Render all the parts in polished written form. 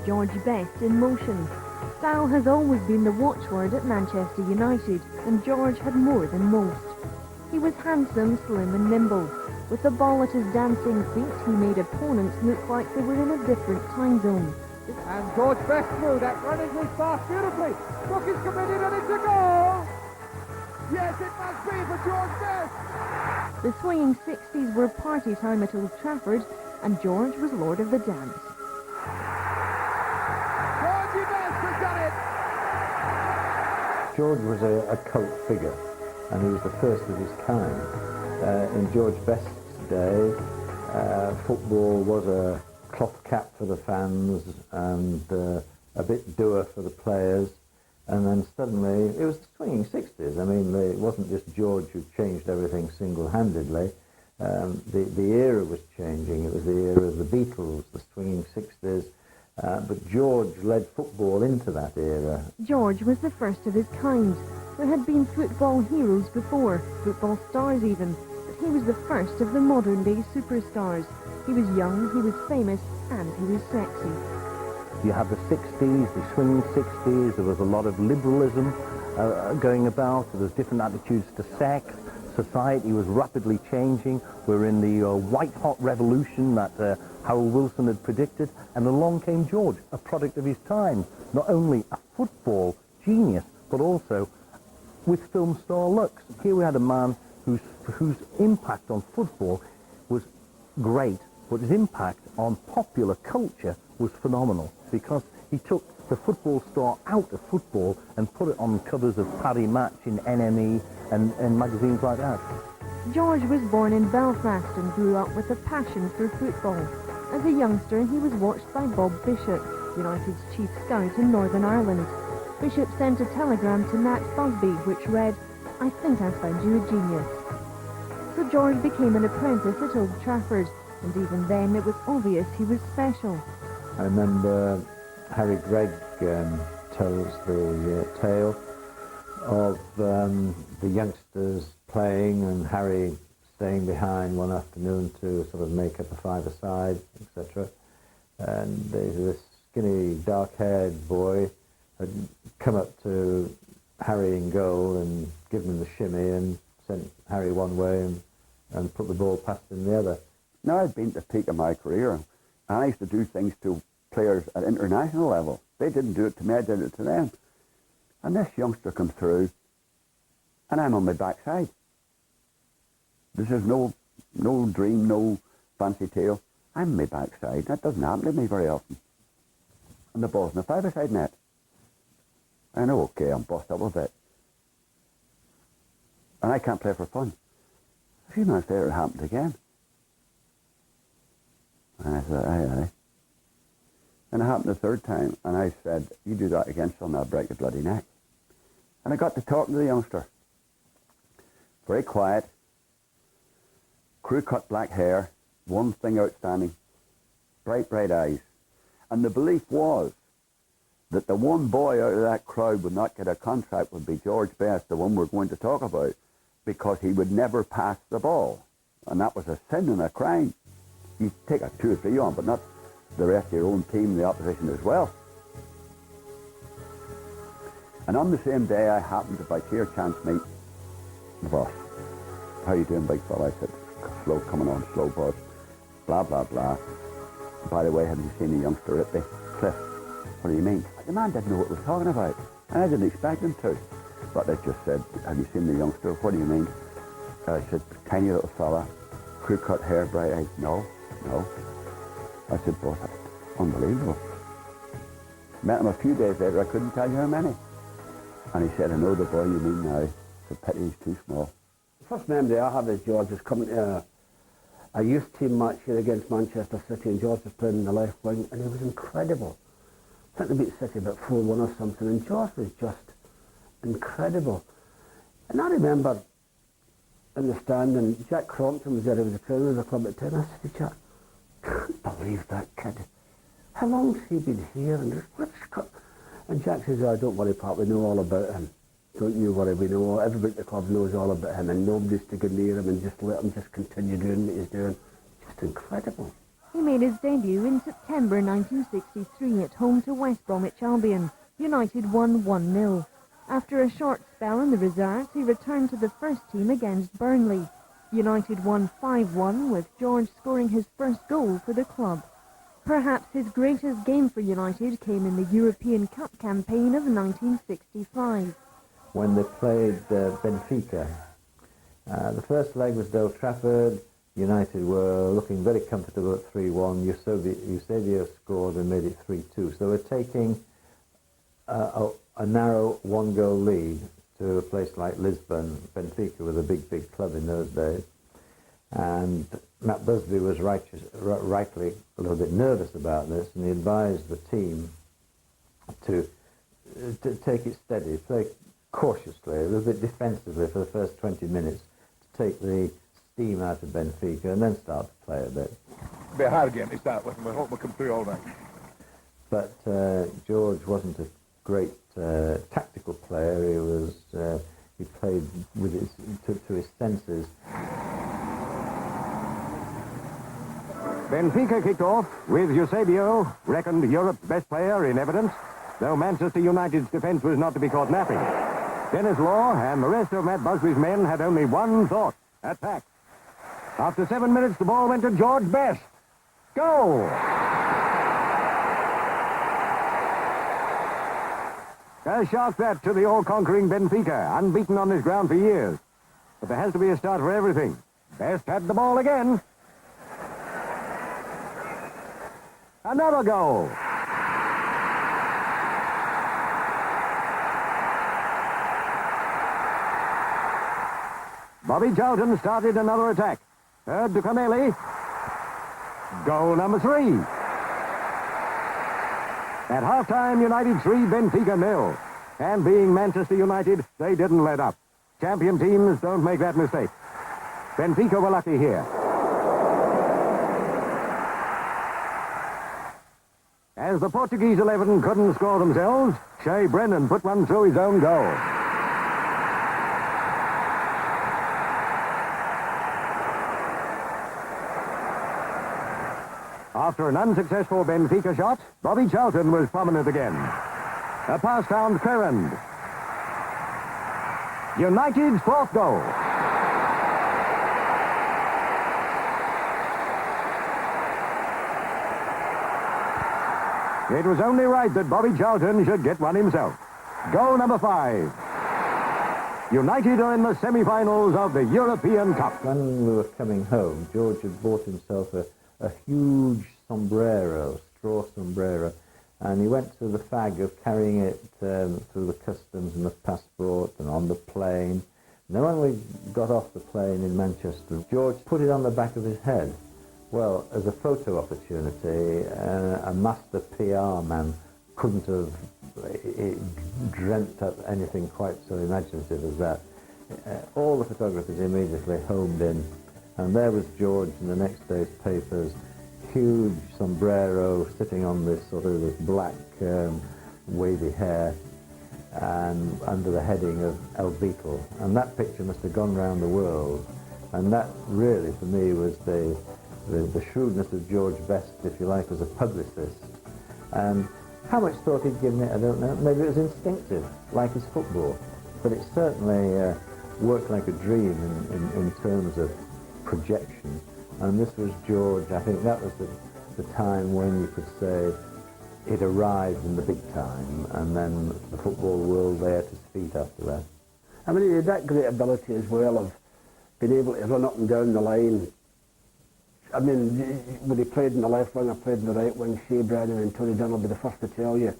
George Best in motion. Style has always been the watchword at Manchester United, and George had more than most. He was handsome, slim and nimble. With the ball at his dancing feet, he made opponents look like they were in a different time zone. And George Best threw that running his fast beautifully. Look, he's committed and it's a goal! Yes, it must be for George Best! The swinging 60s were party time at Old Trafford, and George was lord of the dance. Georgie Best has done it! George was a cult figure, and he was the first of his kind. In George Best's day, football was a cloth cap for the fans and a bit dour for the players, and then suddenly it was the swinging 60s. I mean, it wasn't just George who changed everything single-handedly. The era was changing. It was the era of the Beatles, the swinging 60s, but George led football into that era. George was the first of his kind. There had been football heroes before, football stars even, but he was the first of the modern-day superstars. He was young, he was famous, and he was sexy. You have the 60s, the swinging 60s, there was a lot of liberalism going about, there was different attitudes to sex, society was rapidly changing, we're in the white-hot revolution that Harold Wilson had predicted, and along came George, a product of his time, not only a football genius, but also with film star looks. Here we had a man whose impact on football was great, but his impact on popular culture was phenomenal, because he took the football star out of football and put it on covers of Paddy Match in NME and magazines like that. George was born in Belfast and grew up with a passion for football. As a youngster, he was watched by Bob Bishop, United's chief scout in Northern Ireland. Bishop sent a telegram to Matt Busby which read, "I think I've found you a genius." So George became an apprentice at Old Trafford, and even then it was obvious he was special. I remember Harry Gregg tells the tale of the youngsters playing and Harry staying behind one afternoon to sort of make up a five-a-side, etc. And there's this skinny, dark-haired boy had come up to Harry in goal and given him the shimmy and sent Harry one way and put the ball past him the other. Now I'd been at the peak of my career, and I used to do things to players at international level. They didn't do it to me, I did it to them. And this youngster comes through, and I'm on my backside. This is no dream, no fancy tale. I'm on my backside. That doesn't happen to me very often. And the ball's in the five-a-side net. I know, okay, I'm bossed up a bit. And I can't play for fun. A few minutes later, it happened again. And I said, aye. And it happened the third time, and I said, you do that again, son, I'll break your bloody neck. And I got to talking to the youngster. Very quiet, crew-cut black hair, one thing outstanding, bright, bright eyes. And the belief was that the one boy out of that crowd would not get a contract would be George Best, the one we're going to talk about, because he would never pass the ball. And that was a sin and a crime. You take a 2 or 3 on, but not the rest of your own team, the opposition as well. And on the same day, I happened to, by sheer chance, meet the boss. How you doing, big fella? I said, slow, coming on, slow, boss. Blah, blah, blah. By the way, have you seen the youngster at the cliff? What do you mean? The man didn't know what we were talking about, and I didn't expect him to. But I just said, have you seen the youngster? What do you mean? I said, tiny little fella, crew-cut hair, bright eyes. No. I said, boss, that's unbelievable. Met him a few days later, I couldn't tell you how many. And he said, I know the boy you mean now. It's a pity he's too small. The first memory I have is George was coming to a youth team match here against Manchester City, and George was playing in the left wing, and he was incredible. I think they beat City about 4-1 or something, and George was just incredible. And I remember in the stand, and Jack Crompton was there, he was the trainer of the club at the time. I said to Jack, I can't believe that kid. How long's he been here? And Jack says, oh, don't worry, Pat, we know all about him. Don't you worry, we know, everybody at the club knows all about him, and nobody's to go near him and just let him just continue doing what he's doing. Just incredible. He made his debut in September 1963 at home to West Bromwich Albion. United won 1-0. After a short spell in the reserves, he returned to the first team against Burnley. United won 5-1, with George scoring his first goal for the club. Perhaps his greatest game for United came in the European Cup campaign of 1965. When they played Benfica. The first leg was at Old Trafford. United were looking very comfortable at 3-1. Eusebio scored and made it 3-2. So we're taking a narrow one-goal lead to a place like Lisbon. Benfica was a big, big club in those days. And Matt Busby was rightly a little bit nervous about this, and he advised the team to take it steady, play cautiously, a little bit defensively for the first 20 minutes, to take the steam out of Benfica and then start to play a bit. It'll be a hard game to start with, and we hope we'll come through all right. But George wasn't a great tactical player. He played with to his senses. Benfica kicked off with Eusebio, reckoned Europe's best player in evidence, though Manchester United's defence was not to be caught napping. Dennis Law and the rest of Matt Busby's men had only one thought: attack. After 7 minutes, the ball went to George Best. Goal! A shock that to the all-conquering Benfica, unbeaten on this ground for years. But there has to be a start for everything. Best had the ball again. Another goal. Bobby Charlton started another attack. Heard to Connelly. Goal number 3. At half-time, United 3, Benfica 0. And being Manchester United, they didn't let up. Champion teams don't make that mistake. Benfica were lucky here. As the Portuguese 11 couldn't score themselves, Shea Brennan put one through his own goal. After an unsuccessful Benfica shot, Bobby Charlton was prominent again. A pass found Ferrand. United's 4th goal. It was only right that Bobby Charlton should get one himself. Goal number 5. United are in the semi-finals of the European Cup. When we were coming home, George had bought himself a huge sombrero, straw sombrero, and he went to the fag of carrying it through the customs and the passport and on the plane. And then when we got off the plane in Manchester, George put it on the back of his head. Well, as a photo opportunity, a master PR man couldn't have dreamt up anything quite so imaginative as that. All the photographers immediately homed in, and there was George in the next day's papers, huge sombrero, sitting on this sort of this black wavy hair, and under the heading of El Beatle. And that picture must have gone round the world, and that really, for me, was the shrewdness of George Best, if you like, as a publicist. And how much thought he'd given it, I don't know. Maybe it was instinctive, like his football. But it certainly worked like a dream in terms of projection. And this was George. I think that was the time when you could say it arrived in the big time, and then the football world there at his feet after that. I mean, he had that great ability as well of being able to run up and down the line. I mean, when he played in the left wing or played in the right wing, Shea Brennan and Tony Dunn will be the first to tell you,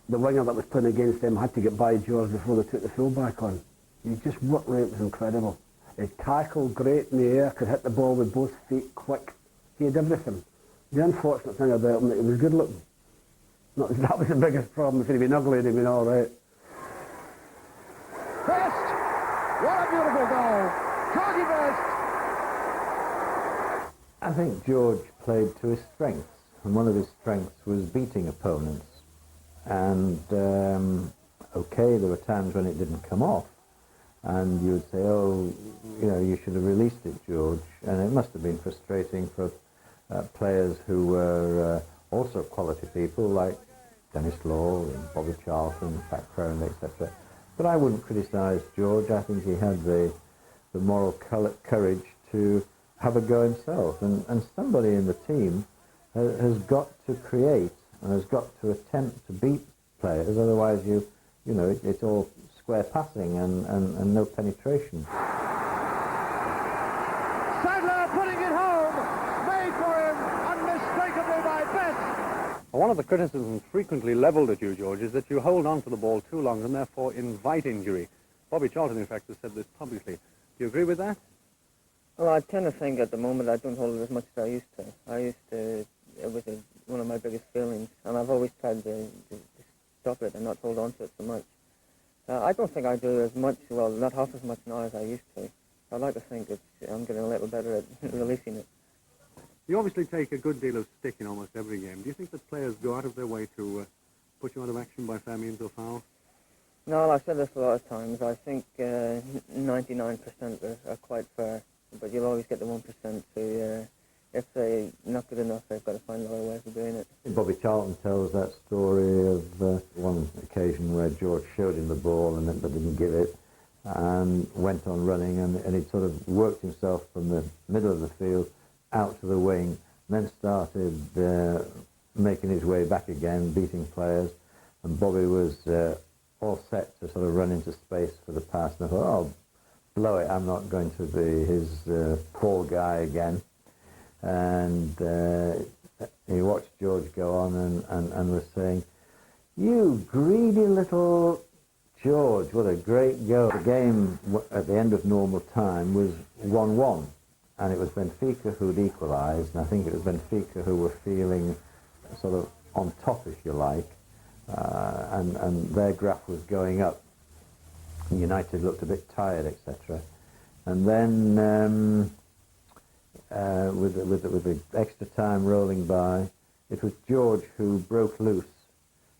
the winger that was playing against them had to get by George before they took the full-back on. He just work rate was incredible. He tackled great in the air, could hit the ball with both feet quick. He had everything. The unfortunate thing about him, that he was good looking. That was the biggest problem. If he'd been ugly, he'd been all right. Best! What a beautiful goal! Georgie Best! I think George played to his strengths, and one of his strengths was beating opponents. And, okay, there were times when it didn't come off, and you would say, oh, you know, you should have released it, George. And it must have been frustrating for players who were also quality people like Dennis Law and Bobby Charlton, Pat Crone, etc. But I wouldn't criticise George. I think he had the moral courage to have a go himself. And somebody in the team has got to create and has got to attempt to beat players. Otherwise, you know, it's all square passing and no penetration. Sadler putting it home. Made for him unmistakably by Best. One of the criticisms frequently levelled at you, George, is that you hold on to the ball too long and therefore invite injury. Bobby Charlton, in fact, has said this publicly. Do you agree with that? Well, I tend to think at the moment I don't hold it as much as I used to. It was one of my biggest failings, and I've always tried to stop it and not hold on to it so much. I don't think I do as much, well, not half as much now as I used to. I'd like to think that I'm getting a little better at releasing it. You obviously take a good deal of stick in almost every game. Do you think that players go out of their way to put you out of action by fair means or foul? No, I've said this a lot of times. I think 99% are quite fair, but you'll always get the 1% who, if they're not good enough, they've got to find other ways of doing it. Bobby Charlton tells that story of one occasion where George showed him the ball and but didn't give it, and went on running, and he sort of worked himself from the middle of the field out to the wing, and then started making his way back again, beating players, and Bobby was all set to sort of run into space for the pass, and I thought, oh, blow it, I'm not going to be his fall guy again. And he watched George go on and was saying, you greedy little George, what a great goal. The game at the end of normal time was 1-1, and it was Benfica who'd equalised, and I think it was Benfica who were feeling sort of on top, if you like, and their graph was going up. United looked a bit tired, etc. And then with the extra time rolling by, it was George who broke loose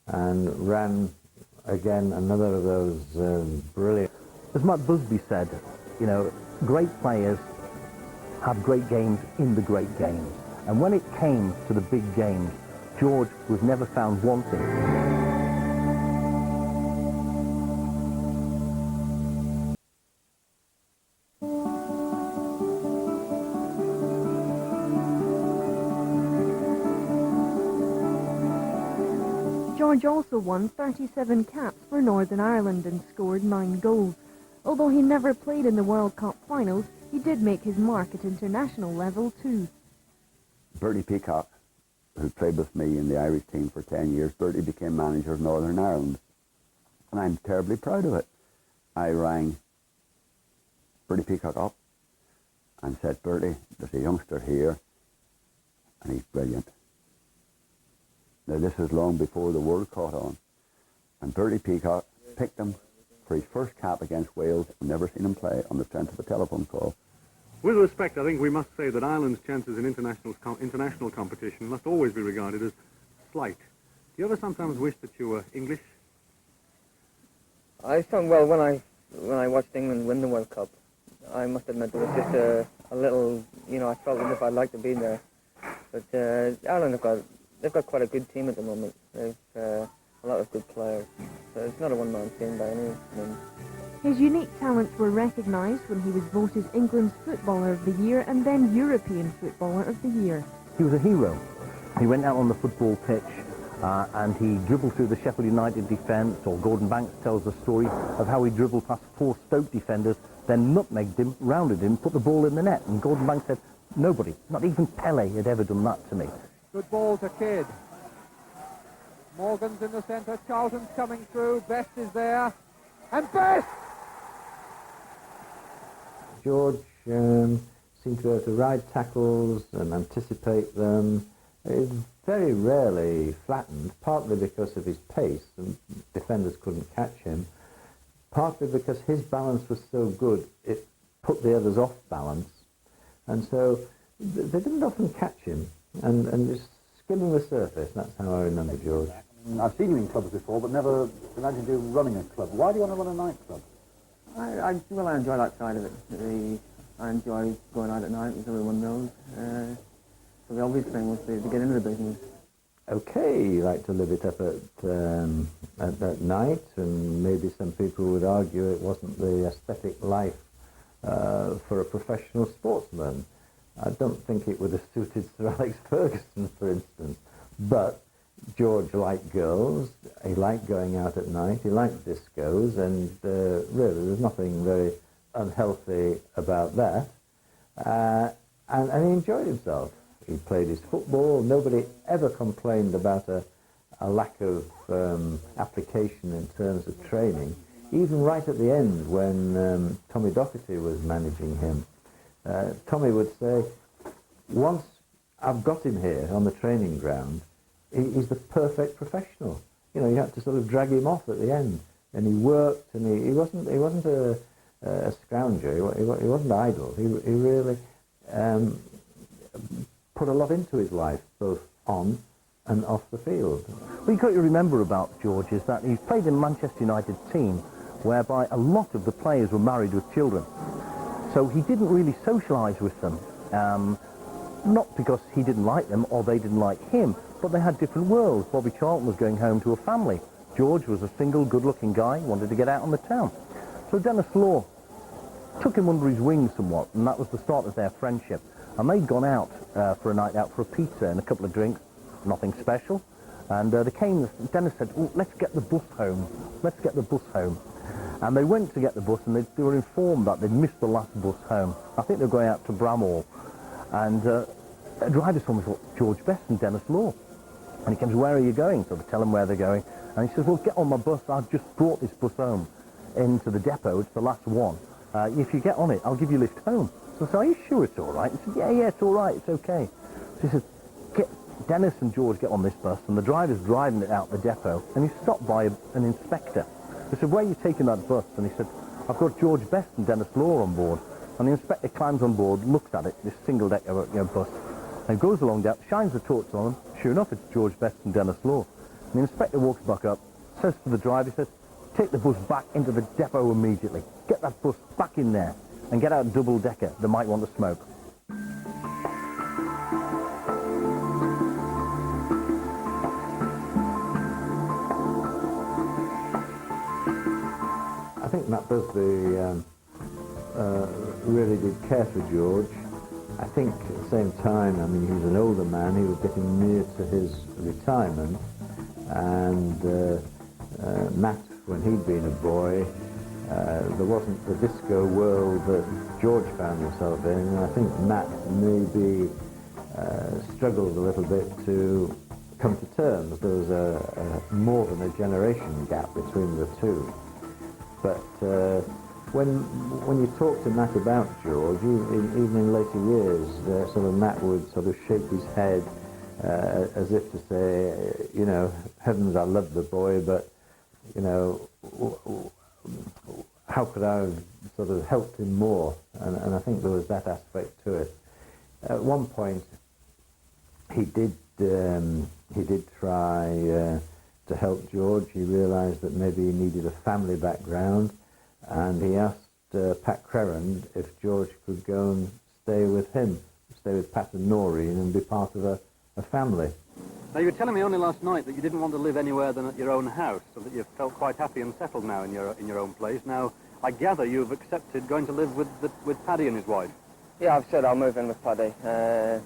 and ran again, another of those brilliant. As Matt Busby said, you know, great players have great games in the great games. And when it came to the big games, George was never found wanting. George also won 37 caps for Northern Ireland and scored 9 goals. Although he never played in the World Cup finals, he did make his mark at international level too. Bertie Peacock, who played with me in the Irish team for 10 years, Bertie became manager of Northern Ireland, and I'm terribly proud of it. I rang Bertie Peacock up and said, Bertie, there's a youngster here, and he's brilliant. Now, this is long before the world caught on. And Bertie Peacock picked him for his first cap against Wales. I've never seen him play on the strength of a telephone call. With respect, I think we must say that Ireland's chances in international competition must always be regarded as slight. Do you ever sometimes wish that you were English? I thought, well, when I watched England win the World Cup, I must admit there was just a little, you know, I felt as if I'd like to be there. But Ireland they've got quite a good team at the moment. They've a lot of good players. So it's not a one-man team by any means. His unique talents were recognised when he was voted England's Footballer of the Year and then European Footballer of the Year. He was a hero. He went out on the football pitch and he dribbled through the Sheffield United defence, or Gordon Banks tells the story of how he dribbled past 4 Stoke defenders, then nutmegged him, rounded him, put the ball in the net. And Gordon Banks said, nobody, not even Pele, had ever done that to me. Good ball to Kidd. Morgan's in the centre. Charlton's coming through. Best is there. And Best! George seemed to be able to ride tackles and anticipate them. It very rarely flattened, partly because of his pace and defenders couldn't catch him, partly because his balance was so good it put the others off balance, and so they didn't often catch him, and just skimming the surface. That's how I remember George. I've seen you in clubs before, but never imagined you running a club. Why do you want to run a nightclub? I enjoy that side of it. I enjoy going out at night, as everyone knows. So the obvious thing was to get into the business. Okay, you like to live it up at night, and maybe some people would argue it wasn't the aesthetic life for a professional sportsman. I don't think it would have suited Sir Alex Ferguson, for instance. But George liked girls, he liked going out at night, he liked discos, and really there's nothing very unhealthy about that. And he enjoyed himself. He played his football. Nobody ever complained about a lack of application in terms of training. Even right at the end, when Tommy Docherty was managing him, Tommy would say, once I've got him here on the training ground, he's the perfect professional. You know, you had to sort of drag him off at the end. And he worked, and he wasn't a scrounger. He wasn't idle. He really put a lot into his life, both on and off the field. What you've got to remember about George is that he played in Manchester United team whereby a lot of the players were married with children. So he didn't really socialise with them, not because he didn't like them or they didn't like him, but they had different worlds. Bobby Charlton was going home to a family. George was a single, good-looking guy, wanted to get out on the town. So Dennis Law took him under his wing somewhat, and that was the start of their friendship. And they'd gone out for a night out for a pizza and a couple of drinks, nothing special. And Dennis said, oh, let's get the bus home. Let's get the bus home. And they went to get the bus, and they were informed that they'd missed the last bus home. I think they were going out to Bramhall. And a driver saw me thought, George Best and Dennis Law. And he comes, where are you going? So they tell him where they're going. And he says, well, get on my bus. I've just brought this bus home into the depot. It's the last one. If you get on it, I'll give you a lift home. So I said, are you sure it's all right? He said, yeah, it's all right, it's okay. So he said, Dennis and George get on this bus, and the driver's driving it out the depot, and he's stopped by an inspector. He said, where are you taking that bus? And he said, I've got George Best and Dennis Law on board. And the inspector climbs on board, looks at it, this single-decker bus, and goes along down, shines the torch on him. Sure enough, it's George Best and Dennis Law. And the inspector walks back up, says to the driver, he says, take the bus back into the depot immediately. Get that bus back in there and get out double-decker. They might want to smoke. I think Matt Busby really did care for George. I think at the same time, I mean, he was an older man, he was getting near to his retirement, and Matt, when he'd been a boy, there wasn't the disco world that George found himself in, and I think Matt maybe struggled a little bit to come to terms. There was a more than a generation gap between the two. But when you talk to Matt about George, even in later years, sort of Matt would sort of shake his head as if to say, you know, heavens, I love the boy, but, you know, how could I have sort of helped him more? And I think there was that aspect to it. At one point, he did try to help George. He realised that maybe he needed a family background, and he asked Pat Crerand if George could go and stay with him, stay with Pat and Noreen, and be part of a family. Now, you were telling me only last night that you didn't want to live anywhere than at your own house, so that you felt quite happy and settled now in your own place. Now, I gather you've accepted going to live with Paddy and his wife. Yeah, I've said I'll move in with Paddy and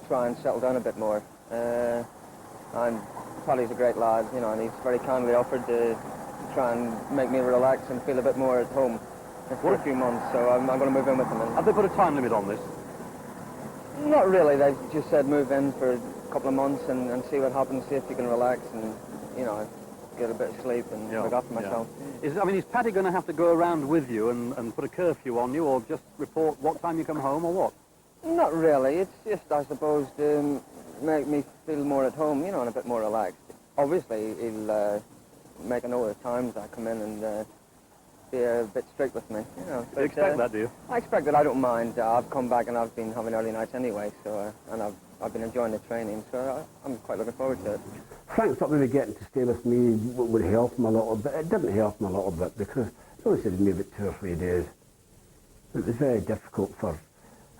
try and settle down a bit more. And Paddy's a great lad, you know, and he's very kindly offered to try and make me relax and feel a bit more at home for a few months, so I'm going to move in with him. Have they put a time limit on this? Not really. They just said move in for a couple of months and see what happens, see if you can relax and, you know, get a bit of sleep and look after myself. Yeah. Is Paddy going to have to go around with you and put a curfew on you, or just report what time you come home, or what? Not really. It's just, I suppose, to make me feel more at home, you know, and a bit more relaxed. Obviously, he'll make a note of the times I come in and be a bit strict with me, you know. You expect that, do you? I expect that. I don't mind. I've come back and I've been having early nights anyway, so and I've been enjoying the training, so I'm quite looking forward to it. Frank thought maybe getting to stay with me would help him a little bit. It didn't help him a little bit because he only said maybe 2 or 3 days. It was very difficult for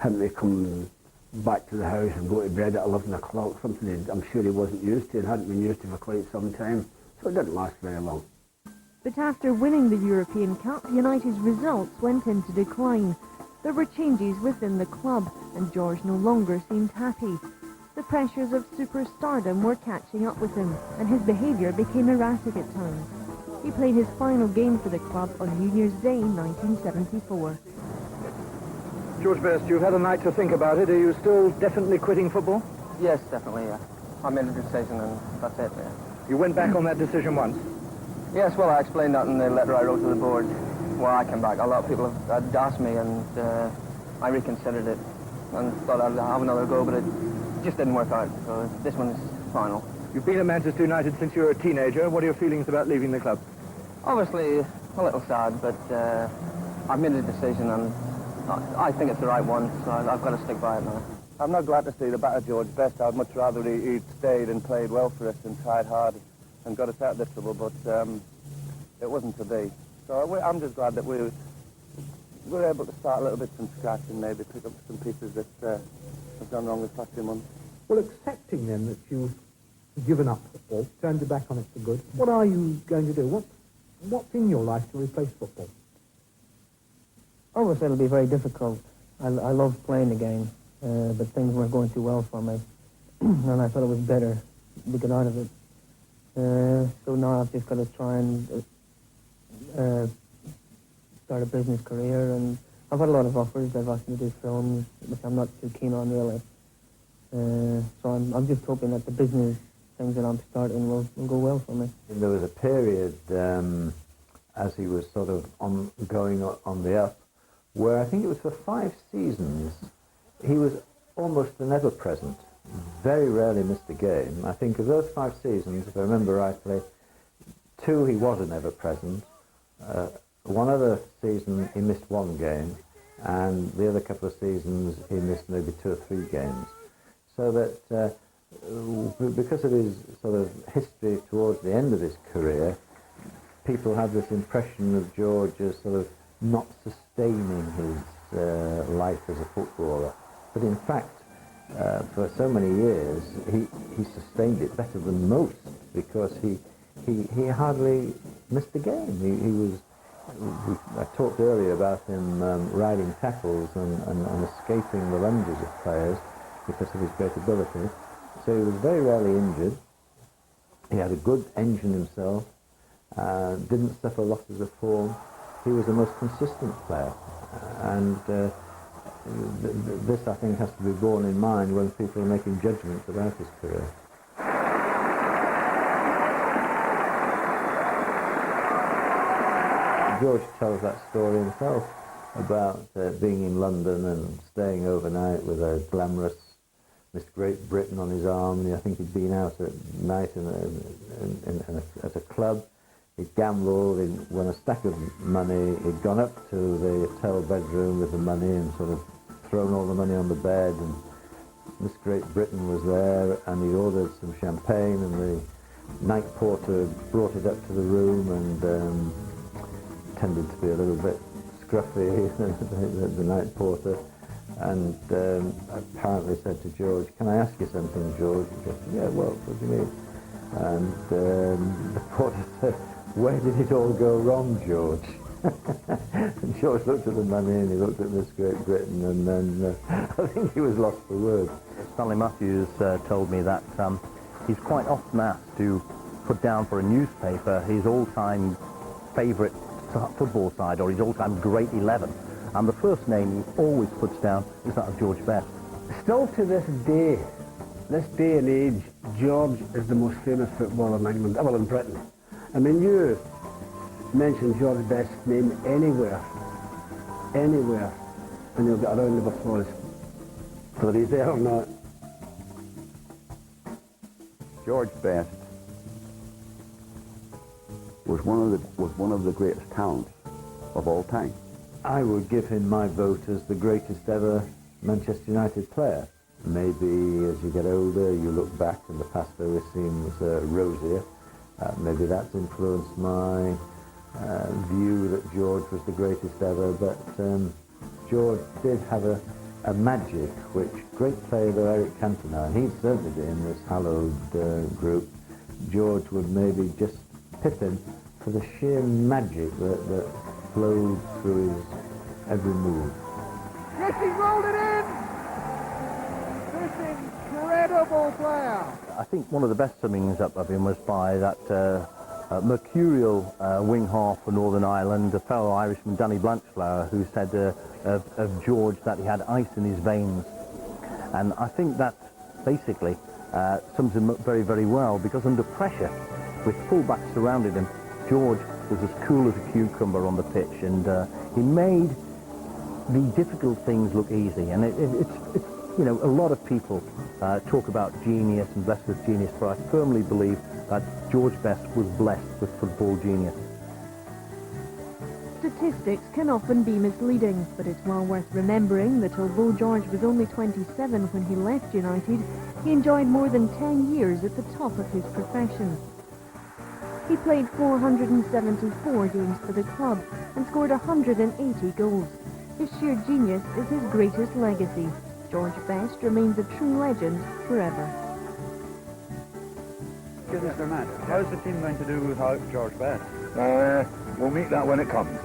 him to come back to the house and go to bed at 11 o'clock, something I'm sure he wasn't used to and hadn't been used to for quite some time. So it didn't last very long. But after winning the European Cup, United's results went into decline. There were changes within the club, and George no longer seemed happy. The pressures of superstardom were catching up with him, and his behaviour became erratic at times. He played his final game for the club on New Year's Day 1974. George Best, you've had a night to think about it. Are you still definitely quitting football? Yes, definitely, yeah. I made a decision and that's it, yeah. You went back on that decision once? Yes, well, I explained that in the letter I wrote to the board. Well, I came back. A lot of people had asked me, and I reconsidered it and thought I'd have another go, but it just didn't work out. So this one is final. You've been at Manchester United since you were a teenager. What are your feelings about leaving the club? Obviously, a little sad, but I've made a decision, and I think it's the right one, so I've got to stick by it now. I'm not glad to see the batter George Best. I'd much rather he'd stayed and played well for us and tried hard and got us out of this trouble, but it wasn't to be. So I'm just glad that we're able to start a little bit from scratch and maybe pick up some pieces that have gone wrong this past few months. Well, accepting then that you've given up football, turned your back on it for good, what are you going to do? What's in your life to replace football? Obviously, it'll be very difficult. I love playing the game, but things weren't going too well for me, and I thought it was better to get out of it. So now I've just got to try and start a business career, and I've had a lot of offers. They've asked me to do films, which I'm not too keen on, really. So I'm just hoping that the business things that I'm starting will go well for me. There was a period as he was sort of going on the up, where I think it was for 5 seasons, he was almost an ever-present. Very rarely missed a game. I think of those 5 seasons, if I remember rightly, 2 he was an ever-present. One other season he missed 1 game, and the other couple of seasons he missed maybe 2 or 3 games. So that because of his sort of history towards the end of his career, people have this impression of George as sort of not sustaining his life as a footballer. But in fact, for so many years, he sustained it better than most, because he hardly missed a game. He was. I talked earlier about him riding tackles and escaping the lunges of players because of his great ability. So he was very rarely injured. He had a good engine himself. Didn't suffer losses of form. He was the most consistent player, and this I think has to be borne in mind when people are making judgments about his career. George tells that story himself about being in London and staying overnight with a glamorous Miss Great Britain on his arm. And I think he'd been out at night at a club. He'd gambled, he'd won a stack of money, he'd gone up to the hotel bedroom with the money and sort of thrown all the money on the bed, and Miss Great Britain was there, and he ordered some champagne, and the night porter brought it up to the room and tended to be a little bit scruffy, the night porter, and apparently said to George, "Can I ask you something, George?" He said, "Yeah, well, what do you mean?" And the porter said, "Where did it all go wrong, George?" And George looked at the money and he looked at Miss Great Britain, and then I think he was lost for words. Stanley Matthews told me that he's quite often asked to put down for a newspaper his all-time favourite football side or his all-time great 11, and the first name he always puts down is that of George Best. Still to this day and age, George is the most famous footballer in England, well, in Britain. I mean, you mention George Best's name anywhere, and you'll get a round of applause. Whether he's there or not. George Best was one of the greatest talents of all time. I would give him my vote as the greatest ever Manchester United player. Maybe as you get older, you look back and the past always seems rosier. Maybe that's influenced my view that George was the greatest ever, but George did have a a magic which great player though Eric Cantona, and he'd certainly be in this hallowed group, George would maybe just pip him for the sheer magic that flowed through his every move. Yes, he rolled it in! This incredible player! I think one of the best summings up of him was by that mercurial wing half for Northern Ireland, a fellow Irishman, Danny Blanchflower, who said of George that he had ice in his veins. And I think that basically sums him up very, very well, because under pressure, with fullbacks surrounding him, George was as cool as a cucumber on the pitch, and he made the difficult things look easy. And it's you know, a lot of people talk about genius and blessed with genius, but I firmly believe that George Best was blessed with football genius. Statistics can often be misleading, but it's well worth remembering that although George was only 27 when he left United, he enjoyed more than 10 years at the top of his profession. He played 474 games for the club and scored 180 goals. His sheer genius is his greatest legacy. George Best remains a true legend forever. Mr. Matt, how's the team going to do without George Best? We'll meet that when it comes.